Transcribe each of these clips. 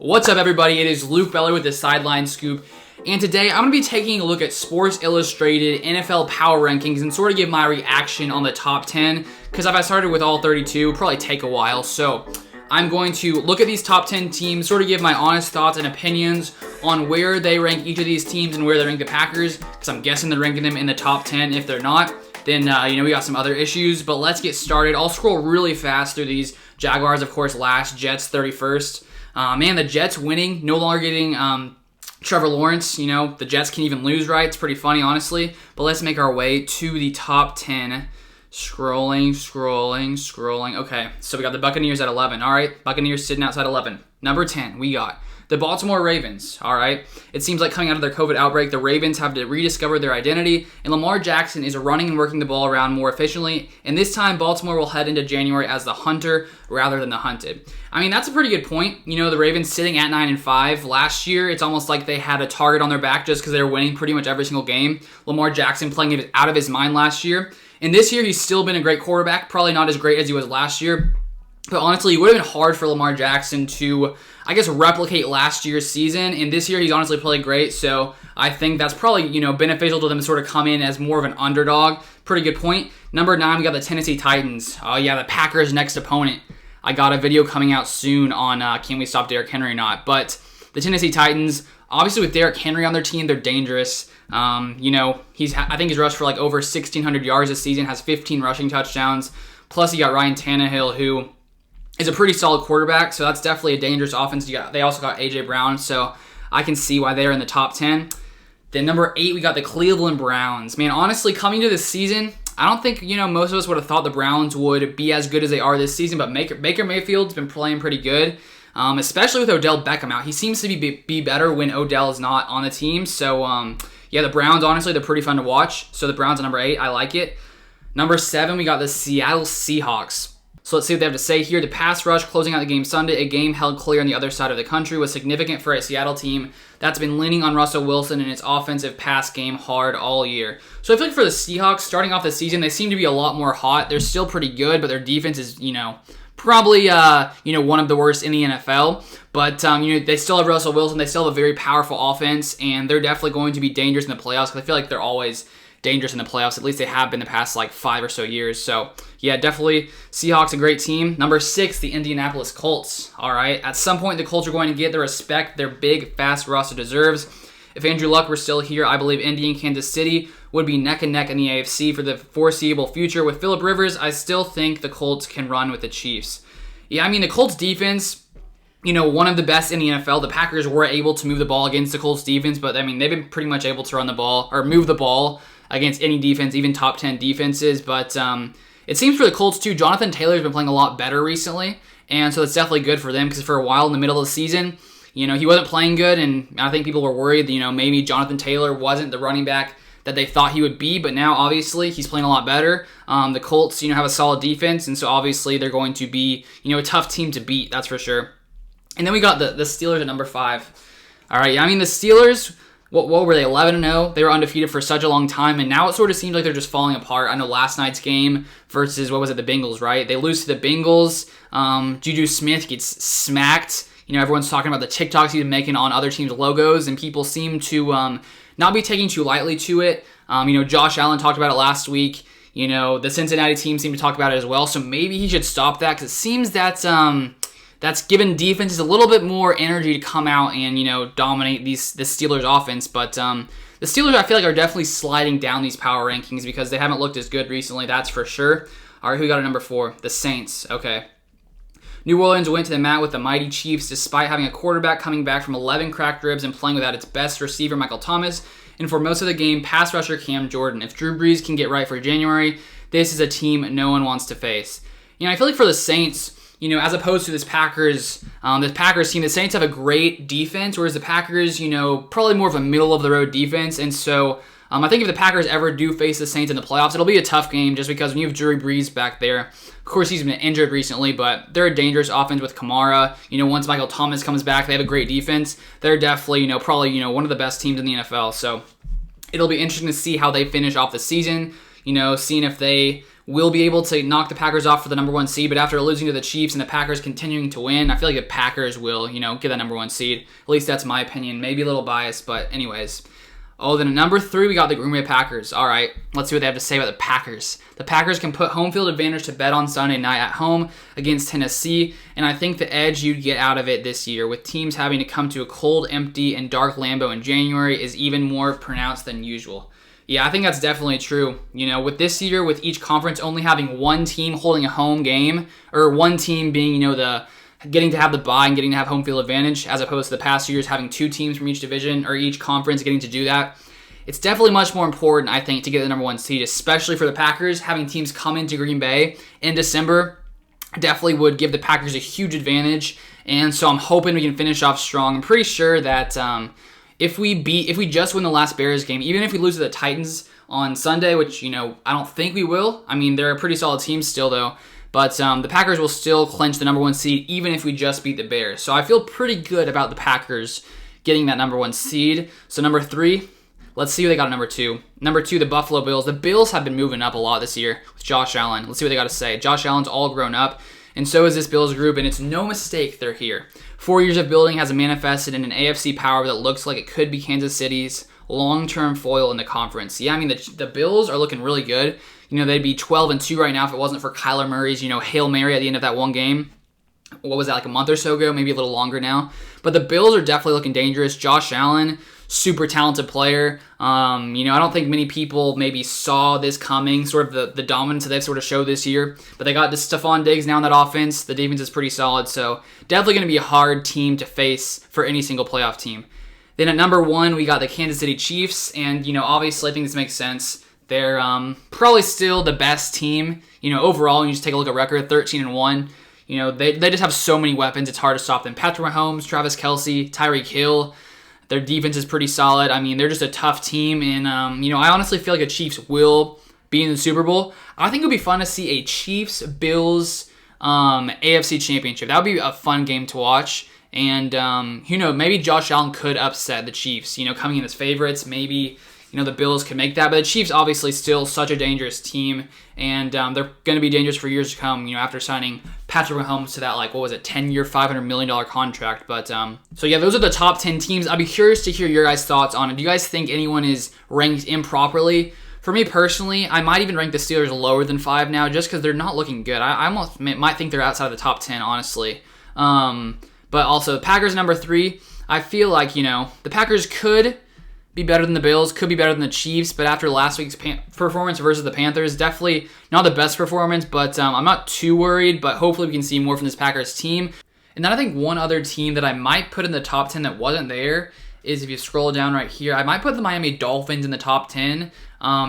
What's up, everybody? It is Luke Beller with the Sideline Scoop, and today I'm going to be taking a look at Sports Illustrated NFL Power Rankings and sort of give my reaction on the top 10, because if I started with all 32, it would probably take a while. So I'm going to look at these top 10 teams, sort of give my honest thoughts and opinions on where they rank each of these teams and where they rank the Packers, because I'm guessing they're ranking them in the top 10. If they're not, then we got some other issues, but let's get started. I'll scroll really fast through these. Jaguars, of course, last. Jets, 31st. Man, the Jets winning, no longer getting Trevor Lawrence. The Jets can even lose, right? It's pretty funny, honestly. But let's make our way to the top 10. Scrolling. Okay, so we got the Buccaneers at 11. All right, Buccaneers sitting outside 11. Number 10, we got the Baltimore Ravens. All right, it seems like coming out of their COVID outbreak, the Ravens have to rediscover their identity, and Lamar Jackson is running and working the ball around more efficiently, and this time Baltimore will head into January as the hunter rather than the hunted. I mean, that's a pretty good point. The Ravens sitting at 9-5. Last year, it's almost like they had a target on their back just because they were winning pretty much every single game. Lamar Jackson playing it out of his mind last year. And this year, he's still been a great quarterback. Probably not as great as he was last year. But honestly, it would have been hard for Lamar Jackson to, replicate last year's season. And this year, he's honestly played great. So I think that's probably, beneficial to them to sort of come in as more of an underdog. Pretty good point. Number 9, we got the Tennessee Titans. Oh, yeah, the Packers' next opponent. I got a video coming out soon on can we stop Derrick Henry or not. But the Tennessee Titans, obviously with Derrick Henry on their team, they're dangerous. I think he's rushed for like over 1,600 yards this season, has 15 rushing touchdowns. Plus, you got Ryan Tannehill, who is a pretty solid quarterback, so that's definitely a dangerous offense. They also got A.J. Brown, so I can see why they're in the top 10. Then number 8, we got the Cleveland Browns. Man, honestly, coming to this season, I don't think, most of us would have thought the Browns would be as good as they are this season, but Baker Mayfield's been playing pretty good, especially with Odell Beckham out. He seems to be better when Odell is not on the team, so yeah, the Browns, honestly, they're pretty fun to watch. So the Browns at number 8, I like it. Number 7, we got the Seattle Seahawks. So let's see what they have to say here. The pass rush closing out the game Sunday, a game held clear on the other side of the country, was significant for a Seattle team that's been leaning on Russell Wilson and its offensive pass game hard all year. So I feel like for the Seahawks, starting off the season, they seem to be a lot more hot. They're still pretty good, but their defense is, probably, one of the worst in the NFL. But, they still have Russell Wilson. They still have a very powerful offense, and they're definitely going to be dangerous in the playoffs, because I feel like they're always dangerous in the playoffs. At least they have been the past, 5 or so years. So, yeah, definitely Seahawks, a great team. Number 6, the Indianapolis Colts. All right, at some point, the Colts are going to get the respect their big, fast roster deserves. If Andrew Luck were still here, I believe Indy and Kansas City would be neck and neck in the AFC for the foreseeable future. With Phillip Rivers, I still think the Colts can run with the Chiefs. Yeah, I mean, the Colts defense, one of the best in the NFL. The Packers were able to move the ball against the Colts defense, but, they've been pretty much able to run the ball or move the ball against any defense, even top 10 defenses. But it seems for the Colts, too, Jonathan Taylor's been playing a lot better recently, and so it's definitely good for them, because for a while in the middle of the season, he wasn't playing good, and I think people were worried that, maybe Jonathan Taylor wasn't the running back that they thought he would be, but now, obviously, he's playing a lot better. The Colts, have a solid defense, and so obviously they're going to be, a tough team to beat, that's for sure. And then we got the Steelers at number 5. All right, the Steelers, what were they, 11-0? They were undefeated for such a long time, and now it sort of seems like they're just falling apart. I know last night's game versus, the Bengals, right? They lose to the Bengals. Juju Smith gets smacked. Everyone's talking about the TikToks he's been making on other teams' logos, and people seem to not be taking too lightly to it. Josh Allen talked about it last week. The Cincinnati team seemed to talk about it as well, so maybe he should stop that, because it seems that's given defenses a little bit more energy to come out and, dominate the Steelers' offense. But the Steelers, I feel like, are definitely sliding down these power rankings because they haven't looked as good recently, that's for sure. All right, who got at number 4? The Saints. Okay. New Orleans went to the mat with the mighty Chiefs despite having a quarterback coming back from 11 cracked ribs and playing without its best receiver, Michael Thomas, and for most of the game, pass rusher Cam Jordan. If Drew Brees can get right for January, this is a team no one wants to face. I feel like for the Saints, as opposed to this Packers team, the Saints have a great defense, whereas the Packers, probably more of a middle-of-the-road defense, and so I think if the Packers ever do face the Saints in the playoffs, it'll be a tough game just because when you have Drew Brees back there, of course he's been injured recently, but they're a dangerous offense with Kamara. Once Michael Thomas comes back, they have a great defense. They're definitely, probably, one of the best teams in the NFL. So it'll be interesting to see how they finish off the season, seeing if they will be able to knock the Packers off for the number 1 seed, but after losing to the Chiefs and the Packers continuing to win, I feel like the Packers will, get that number 1 seed. At least that's my opinion. Maybe a little biased, but anyways. Oh, then at number 3, we got the Green Bay Packers. All right, let's see what they have to say about the Packers. The Packers can put home field advantage to bed on Sunday night at home against Tennessee, and I think the edge you'd get out of it this year with teams having to come to a cold, empty, and dark Lambeau in January is even more pronounced than usual. Yeah, I think that's definitely true. With this year, with each conference only having one team holding a home game, or one team being, the getting to have the bye and getting to have home field advantage, as opposed to the past years having 2 teams from each division or each conference getting to do that. It's definitely much more important, I think, to get the number 1 seed, especially for the Packers. Having teams come into Green Bay in December definitely would give the Packers a huge advantage, and so I'm hoping we can finish off strong. I'm pretty sure that if we just win the last Bears game, even if we lose to the Titans on Sunday, which, I don't think we will. I mean, they're a pretty solid team still, though. But the Packers will still clinch the number 1 seed, even if we just beat the Bears. So I feel pretty good about the Packers getting that number 1 seed. So number 3, let's see what they got at number 2. Number 2, the Buffalo Bills. The Bills have been moving up a lot this year with Josh Allen. Let's see what they got to say. Josh Allen's all grown up, and so is this Bills group, and it's no mistake they're here. 4 years of building has manifested in an AFC power that looks like it could be Kansas City's long-term foil in the conference. Yeah, I mean, the Bills are looking really good. They'd be 12-2 right now if it wasn't for Kyler Murray's, Hail Mary at the end of that one game. What was that, like a month or so ago? Maybe a little longer now. But the Bills are definitely looking dangerous. Josh Allen, super talented player. I don't think many people maybe saw this coming, sort of the dominance that they've sort of showed this year. But they got Stephon Diggs now in that offense. The defense is pretty solid, so definitely going to be a hard team to face for any single playoff team. Then at number 1, we got the Kansas City Chiefs, and, obviously I think this makes sense. They're probably still the best team, overall. When you just take a look at record, 13-1. They just have so many weapons. It's hard to stop them. Patrick Mahomes, Travis Kelce, Tyreek Hill. Their defense is pretty solid. I mean, they're just a tough team. And, I honestly feel like the Chiefs will be in the Super Bowl. I think it would be fun to see a Chiefs-Bills AFC Championship. That would be a fun game to watch. And, maybe Josh Allen could upset the Chiefs, coming in as favorites. Maybe the Bills could make that, but the Chiefs obviously still such a dangerous team, and they're going to be dangerous for years to come, after signing Patrick Mahomes to that, 10-year, $500 million contract. But, so yeah, those are the top 10 teams. I'd be curious to hear your guys' thoughts on it. Do you guys think anyone is ranked improperly? For me personally, I might even rank the Steelers lower than 5 now, just because they're not looking good. I almost might think they're outside of the top 10, honestly. But also, the Packers number 3, I feel like, the Packers could be better than the Bills, could be better than the Chiefs, but after last week's performance versus the Panthers, definitely not the best performance, but I'm not too worried, but hopefully we can see more from this Packers team. And then I think one other team that I might put in the top 10 that wasn't there is, if you scroll down right here, I might put the Miami Dolphins in the top 10,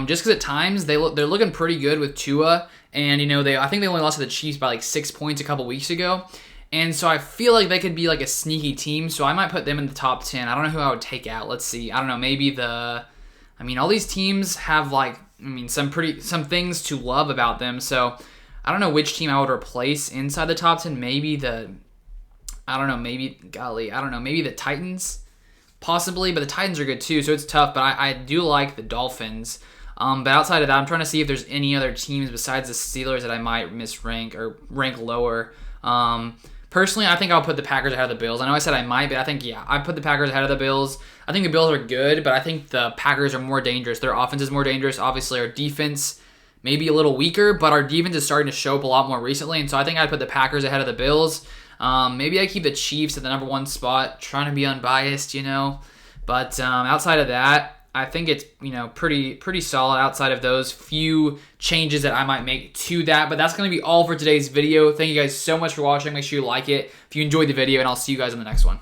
just because at times they're looking pretty good with Tua, and I think they only lost to the Chiefs by 6 points a couple weeks ago. And so I feel like they could be a sneaky team, so I might put them in the top 10. I don't know who I would take out. Let's see. I don't know, maybe all these teams have some things to love about them, so I don't know which team I would replace inside the top 10. Maybe the Titans, possibly, but the Titans are good too, so it's tough, but I do like the Dolphins. But outside of that, I'm trying to see if there's any other teams besides the Steelers that I might misrank or rank lower. Personally, I think I'll put the Packers ahead of the Bills. I know I said I might, but I think, I put the Packers ahead of the Bills. I think the Bills are good, but I think the Packers are more dangerous. Their offense is more dangerous. Obviously, our defense may be a little weaker, but our defense is starting to show up a lot more recently, and so I think I'd put the Packers ahead of the Bills. Maybe I keep the Chiefs at the number 1 spot, trying to be unbiased, But outside of that, I think it's, pretty solid outside of those few changes that I might make to that. But that's going to be all for today's video. Thank you guys so much for watching. Make sure you like it if you enjoyed the video, and I'll see you guys in the next one.